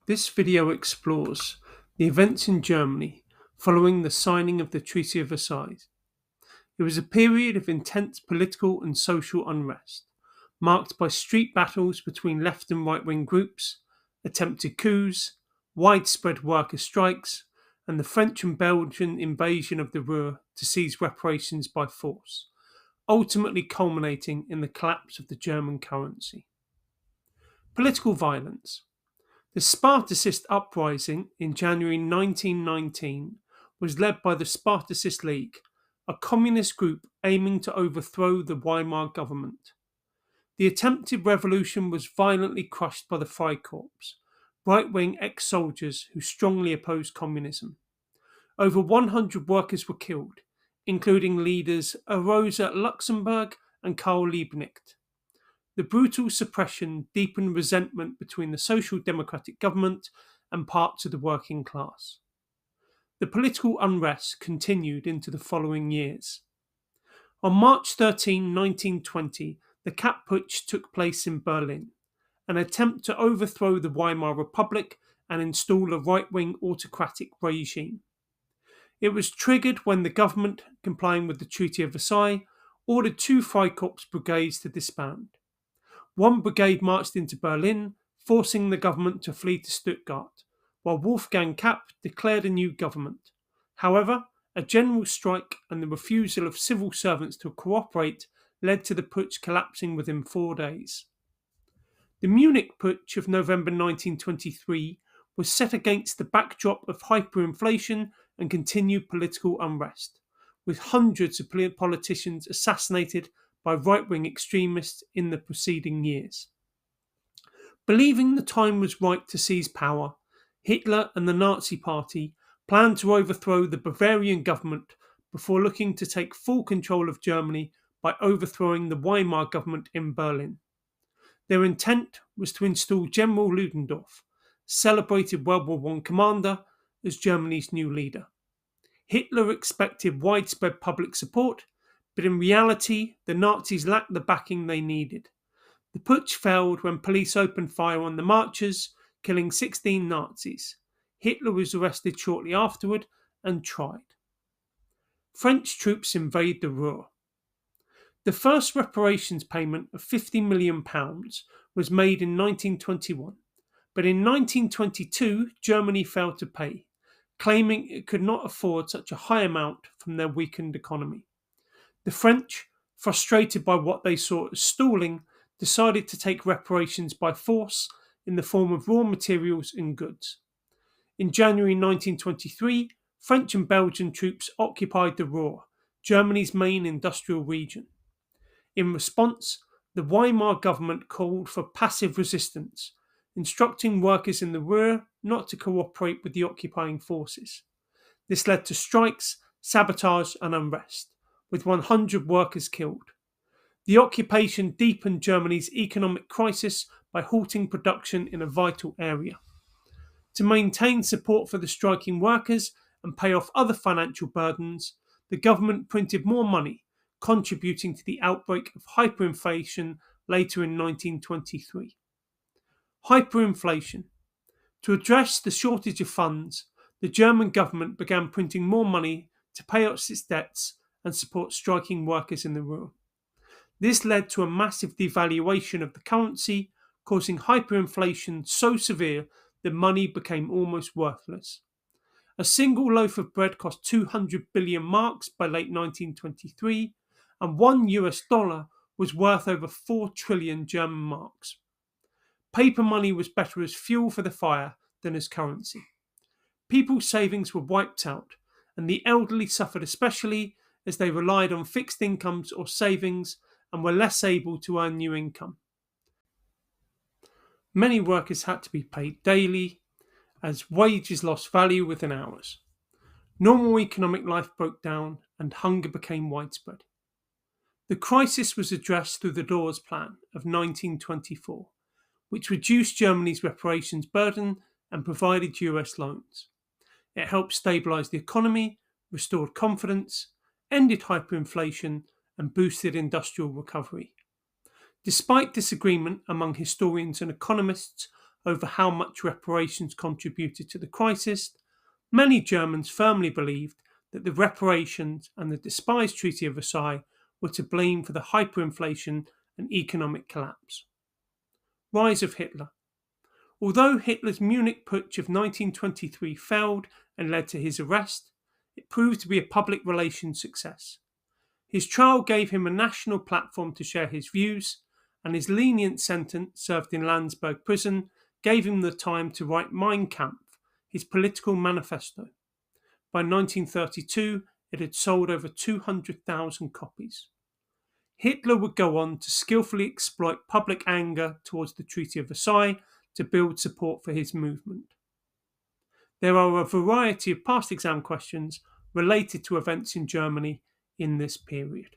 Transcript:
This video explores the events in Germany following the signing of the Treaty of Versailles. It was a period of intense political and social unrest, marked by street battles between left and right wing groups, attempted coups, widespread worker strikes, and the French and Belgian invasion of the Ruhr to seize reparations by force, ultimately culminating in the collapse of the German currency. Political violence. The Spartacist uprising in January 1919 was led by the Spartacist League, a communist group aiming to overthrow the Weimar government. The attempted revolution was violently crushed by the Freikorps, right wing ex soldiers who strongly opposed communism. Over 100 workers were killed, including leaders Rosa Luxemburg and Karl Liebknecht. The brutal suppression deepened resentment between the Social Democratic government and parts of the working class. The political unrest continued into the following years. On March 13, 1920, the Kapp Putsch took place in Berlin, an attempt to overthrow the Weimar Republic and install a right-wing autocratic regime. It was triggered when the government, complying with the Treaty of Versailles, ordered two Freikorps brigades to disband. One brigade marched into Berlin, forcing the government to flee to Stuttgart, while Wolfgang Kapp declared a new government. However, a general strike and the refusal of civil servants to cooperate led to the putsch collapsing within 4 days. The Munich Putsch of November 1923 was set against the backdrop of hyperinflation and continued political unrest, with hundreds of politicians assassinated by right-wing extremists in the preceding years. Believing the time was right to seize power, Hitler and the Nazi Party planned to overthrow the Bavarian government before looking to take full control of Germany by overthrowing the Weimar government in Berlin. Their intent was to install General Ludendorff, celebrated World War I commander, as Germany's new leader. Hitler expected widespread public support, but in reality, the Nazis lacked the backing they needed. The putsch failed when police opened fire on the marchers, killing 16 Nazis. Hitler was arrested shortly afterward and tried. French troops invade the Ruhr. The first reparations payment of £50 million was made in 1921, but in 1922 Germany failed to pay, claiming it could not afford such a high amount from their weakened economy. The French, frustrated by what they saw as stalling, decided to take reparations by force in the form of raw materials and goods. In January 1923, French and Belgian troops occupied the Ruhr, Germany's main industrial region. In response, the Weimar government called for passive resistance, instructing workers in the Ruhr not to cooperate with the occupying forces. This led to strikes, sabotage, and unrest, with 100 workers killed. The occupation deepened Germany's economic crisis by halting production in a vital area. To maintain support for the striking workers and pay off other financial burdens, the government printed more money, contributing to the outbreak of hyperinflation later in 1923. Hyperinflation. To address the shortage of funds, the German government began printing more money to pay off its debts and support striking workers in the Ruhr. This led to a massive devaluation of the currency, causing hyperinflation so severe that money became almost worthless. A single loaf of bread cost 200 billion marks by late 1923, and $1 was worth over 4 trillion German marks. Paper money was better as fuel for the fire than as currency. People's savings were wiped out, and the elderly suffered especially as they relied on fixed incomes or savings and were less able to earn new income. Many workers had to be paid daily, as wages lost value within hours. Normal economic life broke down and hunger became widespread. The crisis was addressed through the Dawes Plan of 1924, which reduced Germany's reparations burden and provided US loans. It helped stabilise the economy, restored confidence, ended hyperinflation, and boosted industrial recovery. Despite disagreement among historians and economists over how much reparations contributed to the crisis, many Germans firmly believed that the reparations and the despised Treaty of Versailles were to blame for the hyperinflation and economic collapse. Rise of Hitler. Although Hitler's Munich Putsch of 1923 failed and led to his arrest, it proved to be a public relations success. His trial gave him a national platform to share his views, and his lenient sentence, served in Landsberg prison, gave him the time to write Mein Kampf, his political manifesto. By 1932, it had sold over 200,000 copies. Hitler would go on to skillfully exploit public anger towards the Treaty of Versailles to build support for his movement. There are a variety of past exam questions related to events in Germany in this period.